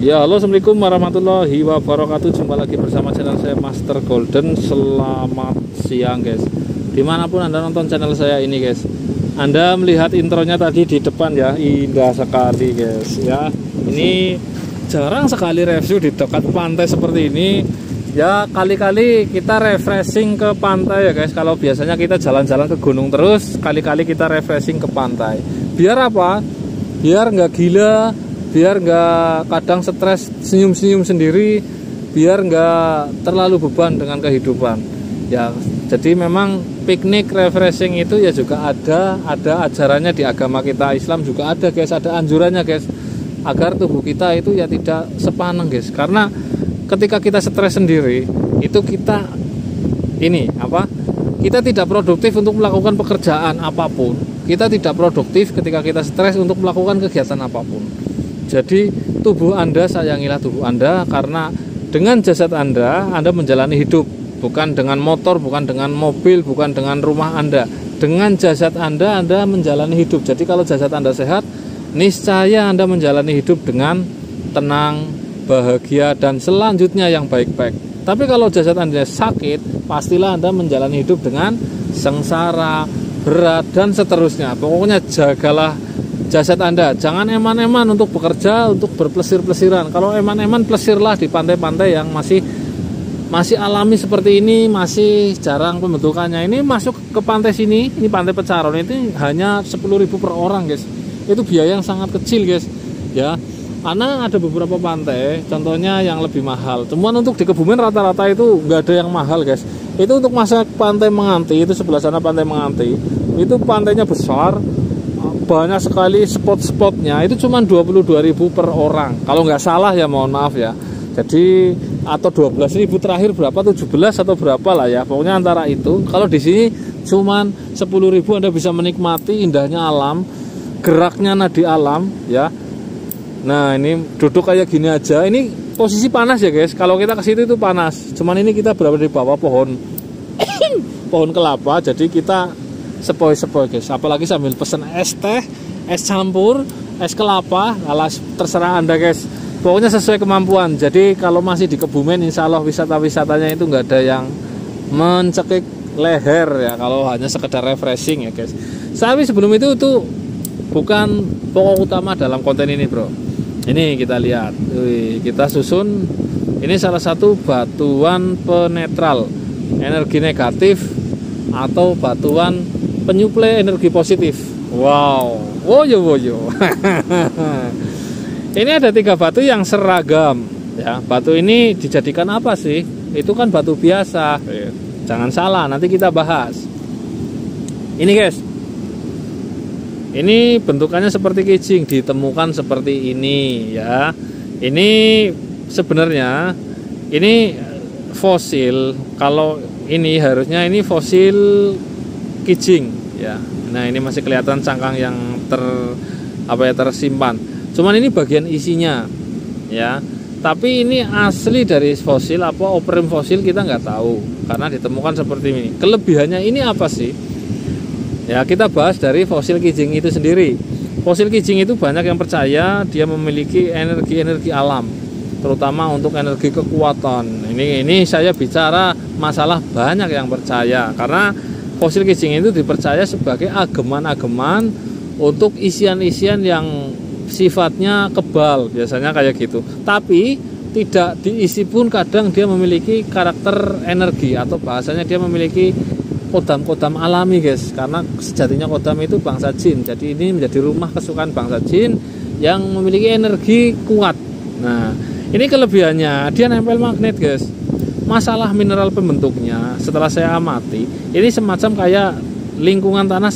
Ya, halo, assalamualaikum warahmatullahi wabarakatuh. Jumpa lagi bersama channel saya Master Golden. Selamat siang guys, dimanapun anda nonton channel saya ini guys. Anda melihat intronya tadi di depan ya, indah sekali guys ya. Ini jarang sekali review di dekat pantai seperti ini ya. Kali-kali kita refreshing ke pantai ya guys. Kalau biasanya kita jalan-jalan ke gunung terus, kali-kali kita refreshing ke pantai. Biar apa? Biar nggak gila, biar nggak kadang stres senyum-senyum sendiri, biar nggak terlalu beban dengan kehidupan ya. Jadi memang piknik refreshing itu ya juga ada ajarannya di agama kita Islam juga ada guys, ada anjurannya guys, agar tubuh kita itu ya tidak sepaneng guys. Karena ketika kita stres sendiri itu kita kita tidak produktif untuk melakukan pekerjaan apapun. Kita tidak produktif ketika kita stres untuk melakukan kegiatan apapun. Jadi tubuh Anda, sayangilah tubuh Anda, karena dengan jasad Anda menjalani hidup. Bukan dengan motor, bukan dengan mobil, bukan dengan rumah Anda. Dengan jasad Anda menjalani hidup. Jadi kalau jasad Anda sehat, niscaya Anda menjalani hidup dengan tenang, bahagia, dan selanjutnya yang baik-baik. Tapi kalau jasad Anda sakit, pastilah Anda menjalani hidup dengan sengsara, berat, dan seterusnya. Pokoknya jagalah jasad Anda, jangan eman-eman untuk bekerja, untuk berplesir-plesiran. Kalau eman-eman, plesirlah di pantai-pantai yang masih alami seperti ini, masih jarang pembentukannya. Ini masuk ke pantai sini, ini pantai Pecaron, itu hanya 10.000 per orang guys. Itu biaya yang sangat kecil guys ya. Karena ada beberapa pantai, contohnya yang lebih mahal. Cuman untuk di Kebumen rata-rata itu nggak ada yang mahal guys. Itu untuk masuk pantai Menganti, itu sebelah sana pantai Menganti. Itu pantainya besar, banyak sekali spot-spotnya. Itu cuma 22.000 per orang. Kalau nggak salah ya, mohon maaf ya. Jadi atau 12.000 terakhir berapa, 17 atau berapa lah ya. Pokoknya antara itu. Kalau di sini cuma 10.000 Anda bisa menikmati indahnya alam, geraknya nadi alam ya. Nah, ini duduk kayak gini aja. Ini posisi panas ya guys. Kalau kita ke situ itu panas. Cuman ini kita berada di bawah pohon pohon kelapa. Jadi kita sepoi-sepoi guys. Apalagi sambil pesen es teh, es campur, es kelapa. Alas, terserah Anda guys. Pokoknya sesuai kemampuan. Jadi kalau masih di Kebumen, insya Allah wisata-wisatanya itu nggak ada yang mencekik leher ya. Kalau hanya sekedar refreshing ya guys. Tapi sebelum itu bukan pokok utama dalam konten ini bro. Ini kita lihat, kita susun. Ini salah satu batuan penetral energi negatif atau batuan penyuplai energi positif. Wow, woyo. Ini ada 3 batu yang seragam ya. Batu ini dijadikan apa sih? Itu kan batu biasa. Jangan salah, nanti kita bahas. Ini guys, ini bentukannya seperti kijing, ditemukan seperti ini ya. Ini sebenarnya ini fosil. Kalau ini harusnya ini fosil kijing ya. Nah, ini masih kelihatan cangkang yang tersimpan. Cuman ini bagian isinya ya. Tapi ini asli dari fosil apa oprim fosil kita nggak tahu, karena ditemukan seperti ini. Kelebihannya ini apa sih? Ya, kita bahas dari fosil kijing itu sendiri. Fosil kijing itu banyak yang percaya dia memiliki energi-energi alam, terutama untuk energi kekuatan. Ini saya bicara masalah banyak yang percaya, karena fosil kijing itu dipercaya sebagai ageman-ageman untuk isian-isian yang sifatnya kebal, biasanya kayak gitu. Tapi tidak diisi pun kadang dia memiliki karakter energi, atau bahasanya dia memiliki kodam-kodam alami guys, karena sejatinya kodam itu bangsa jin. Jadi ini menjadi rumah kesukaan bangsa jin yang memiliki energi kuat. Nah, ini kelebihannya, dia nempel magnet guys. Masalah mineral pembentuknya setelah saya amati, ini semacam kayak lingkungan tanah,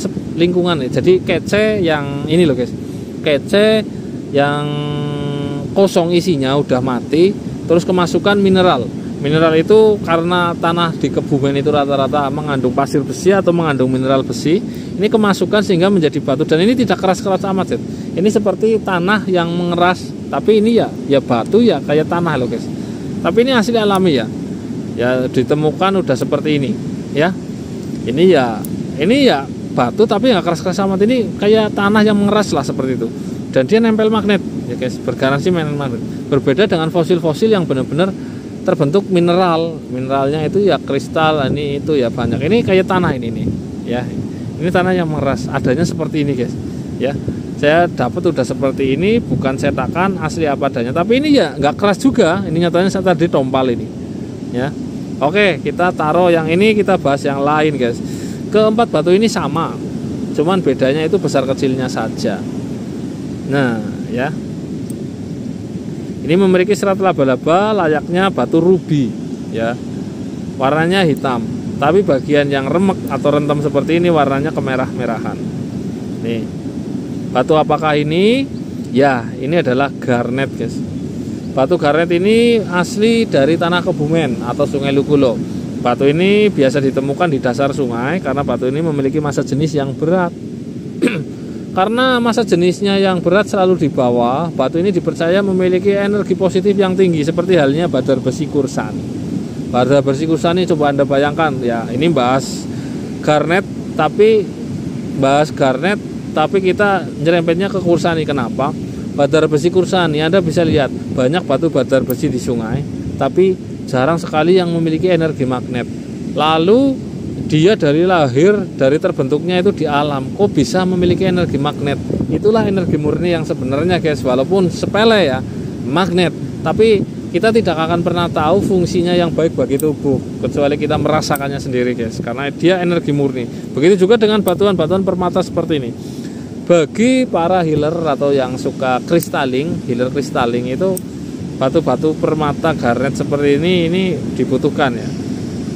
jadi kece yang ini loh guys, kece yang kosong isinya udah mati, terus kemasukan mineral. Mineral itu karena tanah di Kebumen itu rata-rata mengandung pasir besi atau mengandung mineral besi. Ini kemasukan sehingga menjadi batu, dan ini tidak keras-keras amat ya. Ini seperti tanah yang mengeras, tapi ini ya batu ya, kayak tanah loh guys. Tapi ini asli alami ya. Ya ditemukan udah seperti ini ya. Ini ya batu tapi nggak keras-keras amat. Ini kayak tanah yang mengeras lah seperti itu. dan dia nempel magnet ya guys, bergaransi magnet. Berbeda dengan fosil-fosil yang benar-benar terbentuk mineralnya itu ya kristal, ini itu ya banyak. Ini kayak tanah ini nih ya, ini tanah yang mengeras, adanya seperti ini guys ya. Saya dapat udah seperti ini, bukan cetakan, asli apa adanya. Tapi ini ya nggak keras juga, ini nyatanya saya tadi tompal ini ya. Oke, kita taruh yang ini, kita bahas yang lain guys. Keempat batu ini sama, cuman bedanya itu besar kecilnya saja. Nah ya, ini memiliki serat laba-laba layaknya batu rubi ya, warnanya hitam, tapi bagian yang remek atau rentam seperti ini warnanya kemerah-merahan. Nih, batu apakah ini? Ya, ini adalah garnet guys. Batu garnet ini asli dari tanah Kebumen atau Sungai Lukulo. Batu ini biasa ditemukan di dasar sungai karena batu ini memiliki massa jenis yang berat. Karena massa jenisnya yang berat selalu di bawah, batu ini dipercaya memiliki energi positif yang tinggi, seperti halnya badar besi kursan. Badar besi kursan ini coba Anda bayangkan ya, ini bahas garnet tapi kita nyerempetnya ke kursani. Kenapa? Badar besi kursani, Anda bisa lihat banyak batu badar besi di sungai, tapi jarang sekali yang memiliki energi magnet. Lalu dia dari lahir, dari terbentuknya itu di alam, kok bisa memiliki energi magnet? Itulah energi murni yang sebenarnya guys, walaupun sepele ya, magnet. Tapi kita tidak akan pernah tahu fungsinya yang baik bagi tubuh, kecuali kita merasakannya sendiri guys, karena dia energi murni. Begitu juga dengan batuan-batuan permata seperti ini. Bagi para healer atau yang suka healer kristaling itu, batu-batu permata garnet seperti ini dibutuhkan ya.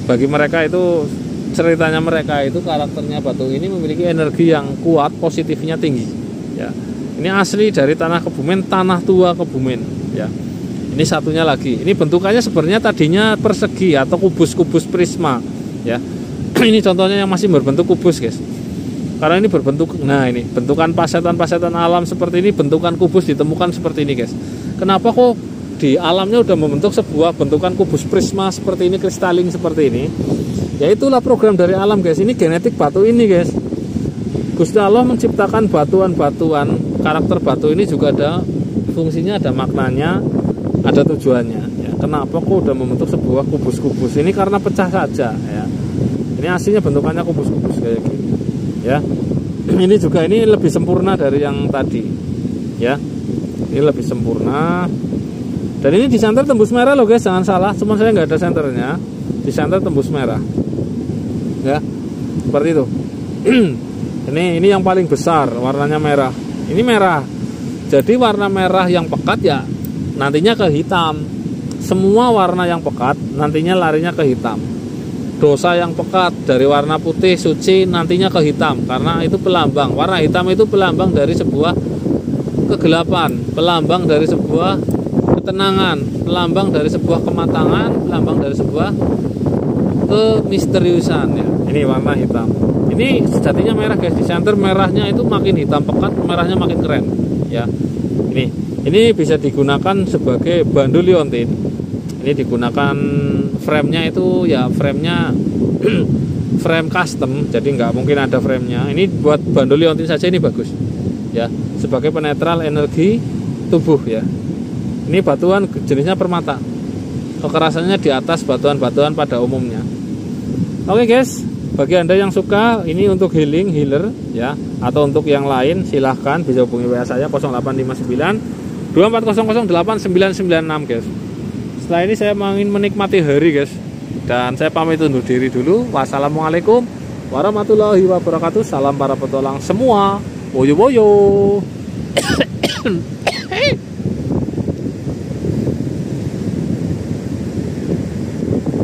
Bagi mereka itu, ceritanya mereka itu karakternya batu ini memiliki energi yang kuat, positifnya tinggi ya. Ini asli dari tanah Kebumen, tanah tua Kebumen ya. Ini satunya lagi, ini bentukannya sebenarnya tadinya persegi atau kubus-kubus prisma ya. Ini contohnya yang masih berbentuk kubus guys, karena ini berbentuk, nah ini bentukan pasetan-pasetan alam seperti ini, bentukan kubus ditemukan seperti ini guys. Kenapa kok di alamnya udah membentuk sebuah bentukan kubus prisma seperti ini, kristaling seperti ini? Ya itulah program dari alam guys, ini genetik batu ini guys. Gusti Allah menciptakan batuan-batuan, karakter batu ini juga ada fungsinya, ada maknanya, ada tujuannya ya. Kenapa kok udah membentuk sebuah kubus-kubus ini? Karena pecah saja ya. Ini aslinya bentukannya kubus-kubus kayak gini ya. Ini juga, ini lebih sempurna dari yang tadi ya, ini lebih sempurna. Dan ini disenter tembus merah loh guys, jangan salah, cuma saya nggak ada senternya, disenter tembus merah ya, seperti itu. Ini yang paling besar, warnanya merah. Ini merah, jadi warna merah yang pekat ya nantinya ke hitam. Semua warna yang pekat nantinya larinya ke hitam. Dosa yang pekat dari warna putih suci nantinya ke hitam, karena itu pelambang. Warna hitam itu pelambang dari sebuah kegelapan, pelambang dari sebuah ketenangan, pelambang dari sebuah kematangan, pelambang dari sebuah kemisteriusan ya. Ini warna hitam. Ini sejatinya merah guys, di center merahnya itu makin hitam pekat, merahnya makin keren ya. Ini bisa digunakan sebagai bandul liontin. Ini digunakan frame-nya itu ya, frame-nya frame custom, jadi nggak mungkin ada frame-nya. Ini buat bandul liontin saja ini bagus ya, sebagai penetral energi tubuh ya. Ini batuan jenisnya permata, kekerasannya di atas batuan-batuan pada umumnya. Oke guys, bagi Anda yang suka ini untuk healer ya, atau untuk yang lain silahkan bisa hubungi WA saya 0859 24008996 guys. Setelah ini saya ingin menikmati hari guys, dan saya pamit undur diri dulu. Wassalamualaikum warahmatullahi wabarakatuh. Salam para petualang semua. Woyo woyo.